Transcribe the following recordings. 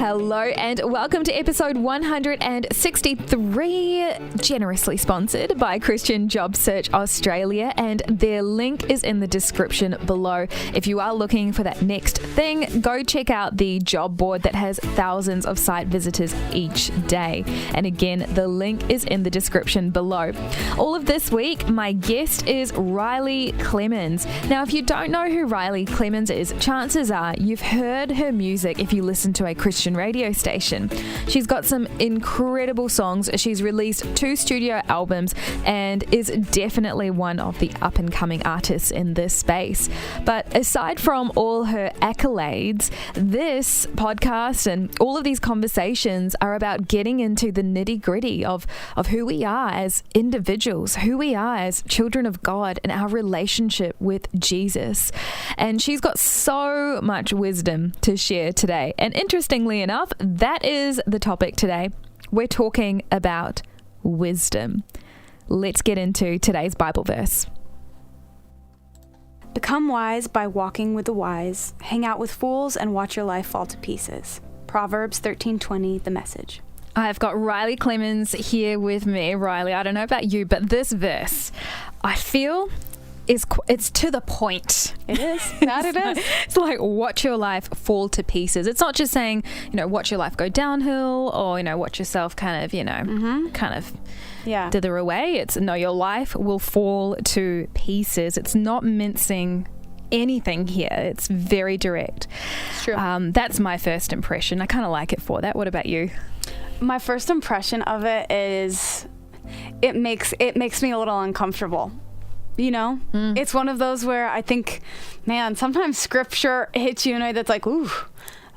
Hello and welcome to episode 163, generously sponsored by Christian Job Search Australia, and their link is in the description below. If you are looking for that next thing, go check out the job board that has thousands of site visitors each day. And again, the link is in the description below. All of this week, my guest is Riley Clemmons. Now, if you don't know who Riley Clemmons is, chances are you've heard her music if you listen to a Christian radio station. She's got some incredible songs. She's released 2 studio albums and is definitely one of the up-and-coming artists in this space. But aside from all her accolades, this podcast and all of these conversations are about getting into the nitty-gritty of who we are as individuals, who we are as children of God, and our relationship with Jesus. And she's got so much wisdom to share today. And interestingly enough, that is the topic today. We're talking about wisdom. Let's get into today's Bible verse. Become wise by walking with the wise. Hang out with fools and watch your life fall to pieces. Proverbs 13:20, the Message. I've got Riley Clemmons here with me. Riley, I don't know about you, but this verse, I feel it's to the point. It is. That it is. It's like, watch your life fall to pieces. It's not just saying, watch your life go downhill or, watch yourself kind of dither away. It's no, your life will fall to pieces. It's not mincing anything here. It's very direct. It's true. That's my first impression. I kind of like it for that. What about you? My first impression of it is it makes me a little uncomfortable. It's one of those where I think, man, sometimes scripture hits you in a way that's like, ooh,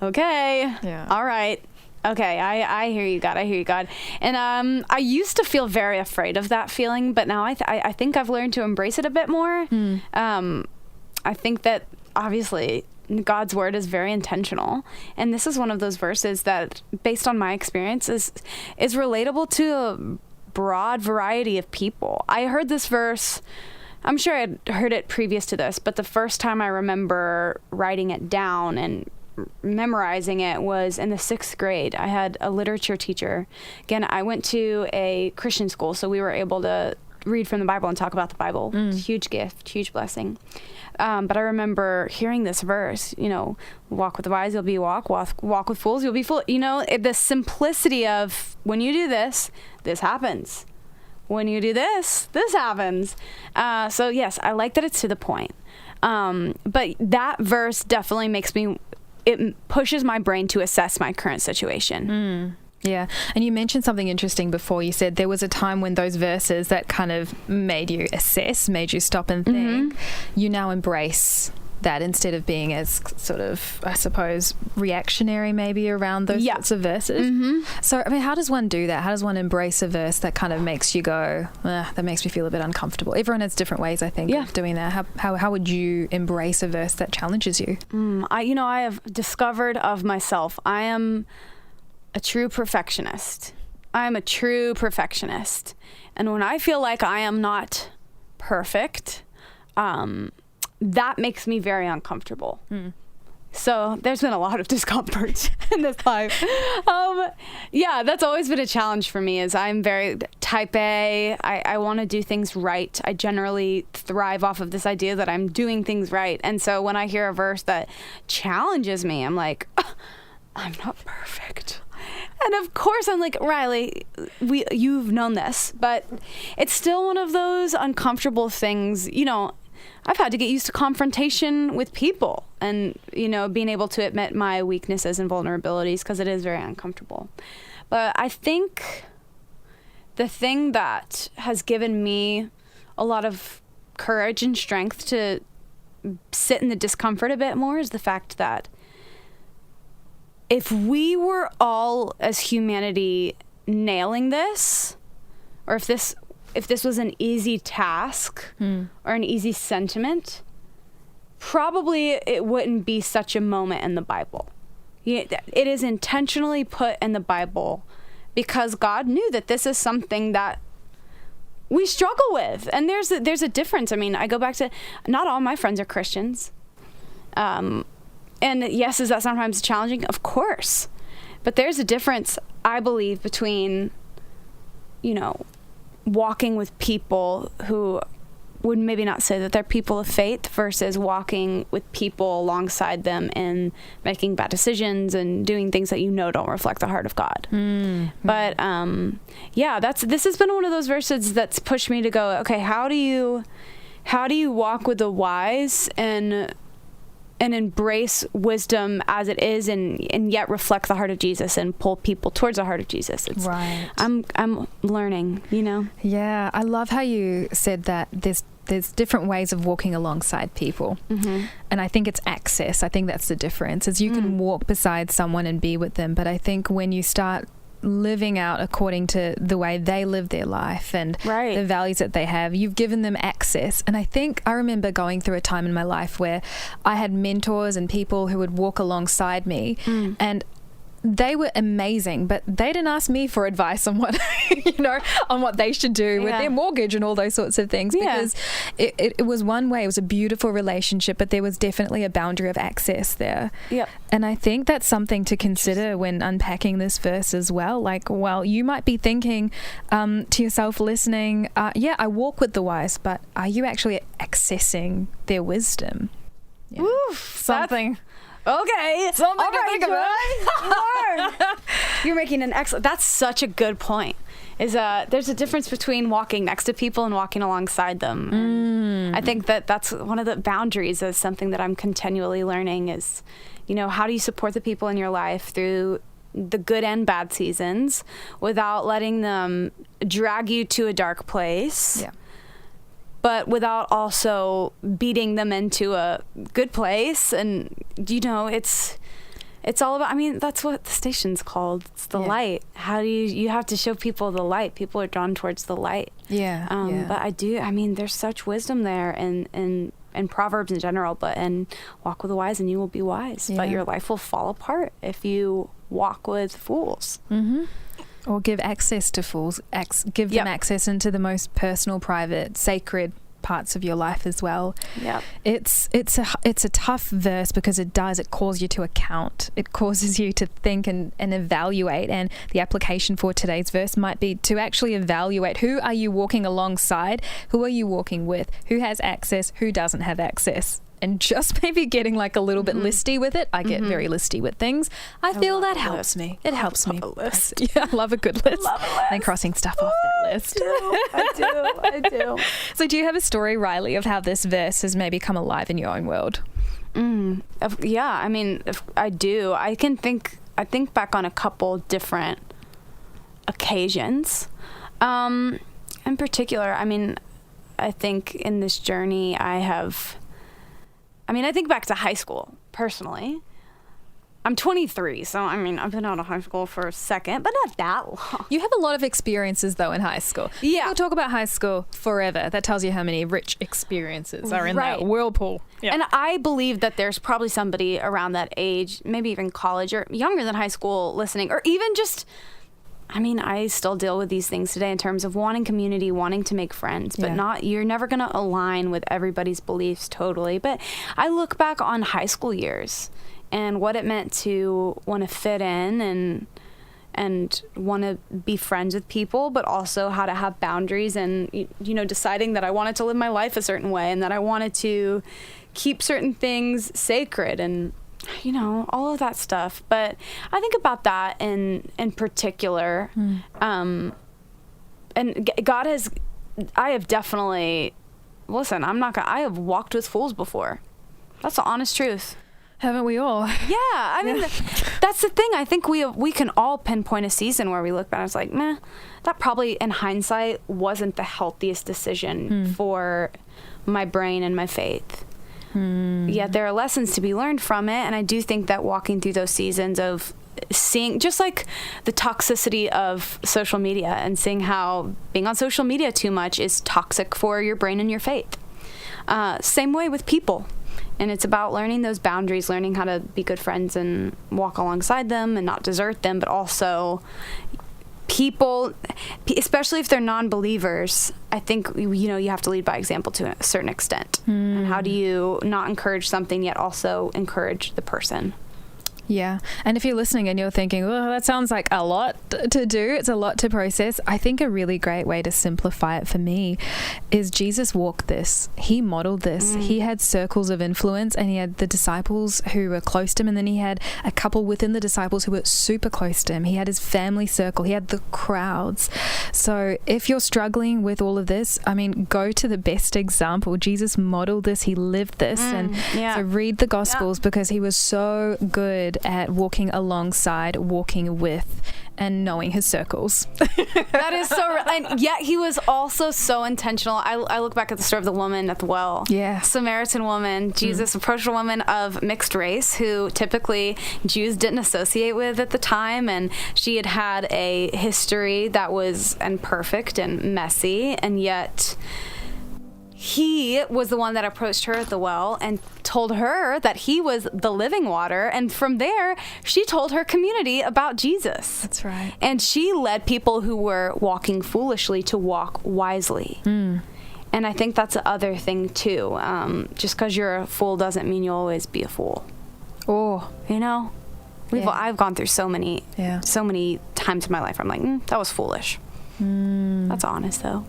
okay, yeah, all right, okay, I hear you, God, I hear you, God. And I used to feel very afraid of that feeling, but now I think I've learned to embrace it a bit more. I think that obviously God's word is very intentional, and this is one of those verses that, based on my experience, is relatable to a broad variety of people. I heard this verse, I'm sure I'd heard it previous to this, but the first time I remember writing it down and memorizing it was in the 6th grade. I had a literature teacher. Again, I went to a Christian school, so we were able to read from the Bible and talk about the Bible. Huge gift, huge blessing. But I remember hearing this verse, walk with the wise, you'll be walk with fools, you'll be fool. The simplicity of, when you do this, this happens. When you do this, this happens. So yes, I like that it's to the point. But that verse definitely it pushes my brain to assess my current situation. Yeah. And you mentioned something interesting before. You said there was a time when those verses that kind of made you assess, made you stop and think, you now embrace that instead of being as sort of, I suppose, reactionary maybe around those sorts of verses. So, how does one do that? How does one embrace a verse that kind of makes you go, that makes me feel a bit uncomfortable? Everyone has different ways, I think, of doing that. How would you embrace a verse that challenges you? I have discovered of myself, I am a true perfectionist. And when I feel like I am not perfect, that makes me very uncomfortable. So there's been a lot of discomfort in this life. That's always been a challenge for me, is I'm very type A. I want to do things right. I generally thrive off of this idea that I'm doing things right. And so when I hear a verse that challenges me, I'm like, I'm not perfect. And of course, I'm like, Riley, you've known this, but it's still one of those uncomfortable things. I've had to get used to confrontation with people and, being able to admit my weaknesses and vulnerabilities, because it is very uncomfortable. But I think the thing that has given me a lot of courage and strength to sit in the discomfort a bit more is the fact that if we were all, as humanity, nailing this, or if this was an easy task or an easy sentiment, probably it wouldn't be such a moment in the Bible. It is intentionally put in the Bible because God knew that this is something that we struggle with. And there's a difference. I mean, I go back to, not all my friends are Christians. And yes, is that sometimes challenging? Of course. But there's a difference, I believe, between, walking with people who would maybe not say that they're people of faith versus walking with people alongside them and making bad decisions and doing things that don't reflect the heart of God. But this has been one of those verses that's pushed me to go, okay, how do you walk with the wise and embrace wisdom as it is and yet reflect the heart of Jesus and pull people towards the heart of Jesus? Right. I'm learning, Yeah, I love how you said that there's different ways of walking alongside people. And I think it's access. I think that's the difference, is you can walk beside someone and be with them. But I think when you start living out according to the way they live their life and the values that they have, you've given them access. And I remember going through a time in my life where I had mentors and people who would walk alongside me, and they were amazing, but they didn't ask me for advice on what on what they should do with their mortgage and all those sorts of things, because it was one way. It was a beautiful relationship, but there was definitely a boundary of access there. And I think that's something to consider when unpacking this verse as well. Like, well, you might be thinking to yourself listening, I walk with the wise, but are you actually accessing their wisdom? Something. Okay. Something to think about. You're making an excellent... That's such a good point. There's a difference between walking next to people and walking alongside them. I think that's one of the boundaries, is something that I'm continually learning, is, how do you support the people in your life through the good and bad seasons without letting them drag you to a dark place. But without also beating them into a good place. And, it's all about, that's what the station's called. It's the light. How do you have to show people the light. People are drawn towards the light. But there's such wisdom there and Proverbs in general, and walk with the wise and you will be wise. But your life will fall apart if you walk with fools. Or give access to fools. Give them access into the most personal, private, sacred parts of your life as well. It's a tough verse because it calls you to account. It causes you to think and evaluate. And the application for today's verse might be to actually evaluate, who are you walking alongside? Who are you walking with? Who has access? Who doesn't have access? And just maybe getting like a little bit listy with it. I get very listy with things. I feel that helps me. It helps me. I love a good list. And crossing stuff off that list. I do. So do you have a story, Riley, of how this verse has maybe come alive in your own world? If I do. I think back on a couple different occasions. In particular, I think in this journey I think back to high school, personally. I'm 23, so I've been out of high school for a second, but not that long. You have a lot of experiences, though, in high school. People talk about high school forever. That tells you how many rich experiences are in that whirlpool. And I believe that there's probably somebody around that age, maybe even college or younger than high school, listening, or even just... I still deal with these things today in terms of wanting community, wanting to make friends, but you're never going to align with everybody's beliefs totally. But I look back on high school years and what it meant to want to fit in and want to be friends with people, but also how to have boundaries and, deciding that I wanted to live my life a certain way and that I wanted to keep certain things sacred and, all of that stuff. But I think about that in particular. And I have definitely, I have walked with fools before. That's the honest truth. Haven't we all? Yeah. That's the thing. I think we can all pinpoint a season where we look back and it's like, meh, that probably in hindsight wasn't the healthiest decision for my brain and my faith. Yet there are lessons to be learned from it. And I do think that walking through those seasons of seeing, just like the toxicity of social media and seeing how being on social media too much is toxic for your brain and your faith. Same way with people. And it's about learning those boundaries, learning how to be good friends and walk alongside them and not desert them, but also people, especially if they're non-believers, I think, you have to lead by example to a certain extent. And how do you not encourage something yet also encourage the person? Yeah. And if you're listening and you're thinking, oh, that sounds like a lot to do, it's a lot to process, I think a really great way to simplify it for me is Jesus walked this. He modeled this. He had circles of influence, and he had the disciples who were close to him, and then he had a couple within the disciples who were super close to him. He had his family circle. He had the crowds. So if you're struggling with all of this, I mean, go to the best example. Jesus modeled this. He lived this. So read the Gospels because he was so good at walking alongside, walking with, and knowing his circles. That is so real. And yet he was also so intentional. I look back at the story of the woman at the well. Yeah. Samaritan woman. Jesus approached a woman of mixed race who typically Jews didn't associate with at the time. And she had a history that was imperfect and messy. And yet he was the one that approached her at the well and told her that he was the living water. And from there, she told her community about Jesus. That's right. And she led people who were walking foolishly to walk wisely. And I think that's the other thing, too. Just because you're a fool doesn't mean you'll always be a fool. Oh. You know? I've gone through so many times in my life where I'm like, that was foolish. That's honest, though.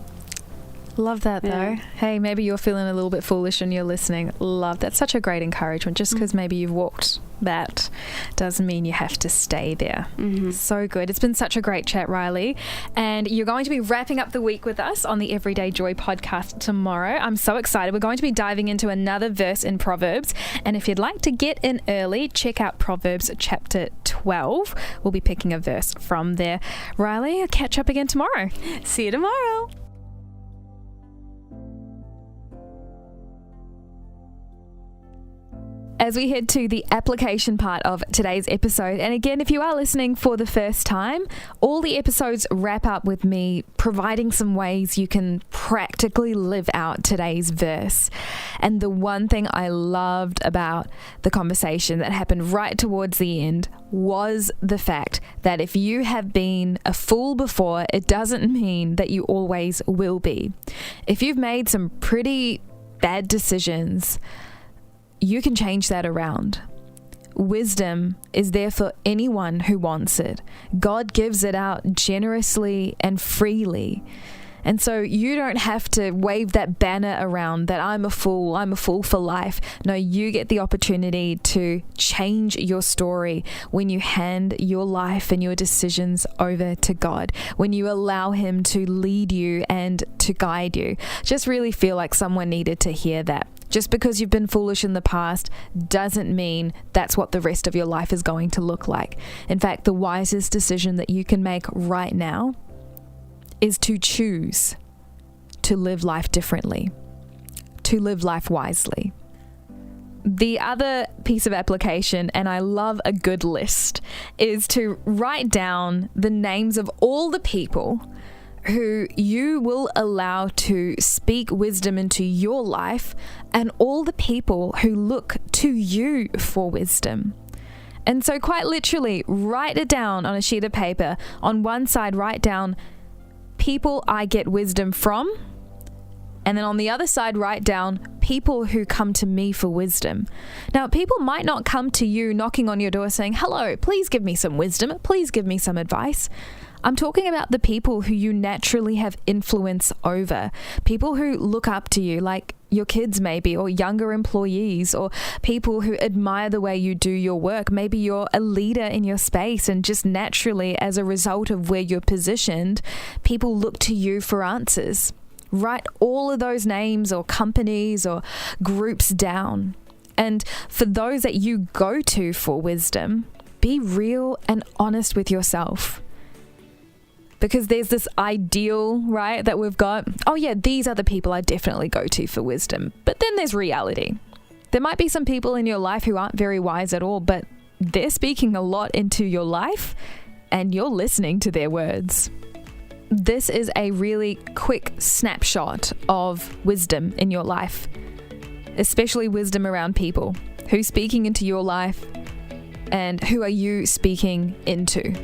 Love that, though. Yeah. Hey, maybe you're feeling a little bit foolish and you're listening. Love that. Such a great encouragement. Just because maybe you've walked that doesn't mean you have to stay there. So good. It's been such a great chat, Riley. And you're going to be wrapping up the week with us on the Everyday Joy podcast tomorrow. I'm so excited. We're going to be diving into another verse in Proverbs. And if you'd like to get in early, check out Proverbs chapter 12. We'll be picking a verse from there. Riley, I'll catch up again tomorrow. See you tomorrow. As we head to the application part of today's episode, and again, if you are listening for the first time, all the episodes wrap up with me providing some ways you can practically live out today's verse. And the one thing I loved about the conversation that happened right towards the end was the fact that if you have been a fool before, it doesn't mean that you always will be. If you've made some pretty bad decisions, you can change that around. Wisdom is there for anyone who wants it. God gives it out generously and freely. And so you don't have to wave that banner around that I'm a fool for life. No, you get the opportunity to change your story when you hand your life and your decisions over to God, when you allow him to lead you and to guide you. Just really feel like someone needed to hear that. Just because you've been foolish in the past doesn't mean that's what the rest of your life is going to look like. In fact, the wisest decision that you can make right now is to choose to live life differently, to live life wisely. The other piece of application, and I love a good list, is to write down the names of all the people who you will allow to speak wisdom into your life and all the people who look to you for wisdom. And so quite literally, write it down on a sheet of paper. On one side, write down people I get wisdom from. And then on the other side, write down people who come to me for wisdom. Now, people might not come to you knocking on your door saying, hello, please give me some wisdom. Please give me some advice. I'm talking about the people who you naturally have influence over, people who look up to you, like your kids maybe, or younger employees, or people who admire the way you do your work. Maybe you're a leader in your space, and just naturally, as a result of where you're positioned, people look to you for answers. Write all of those names or companies or groups down. And for those that you go to for wisdom, be real and honest with yourself. Because there's this ideal, right, that we've got. Oh yeah, these are the people I definitely go to for wisdom. But then there's reality. There might be some people in your life who aren't very wise at all, but they're speaking a lot into your life and you're listening to their words. This is a really quick snapshot of wisdom in your life, especially wisdom around people. Who's speaking into your life and who are you speaking into?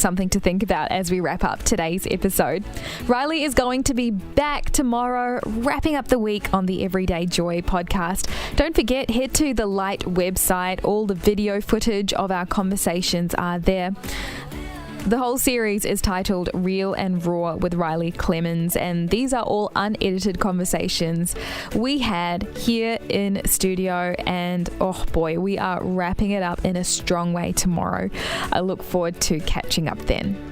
something to think about as we wrap up today's episode. Riley is going to be back tomorrow, wrapping up the week on the Everyday Joy podcast. Don't forget, head to the Light website. All the video footage of our conversations are there. The whole series is titled Real and Raw with Riley Clemmons, and these are all unedited conversations we had here in studio, and oh boy, we are wrapping it up in a strong way tomorrow. I look forward to catching up then.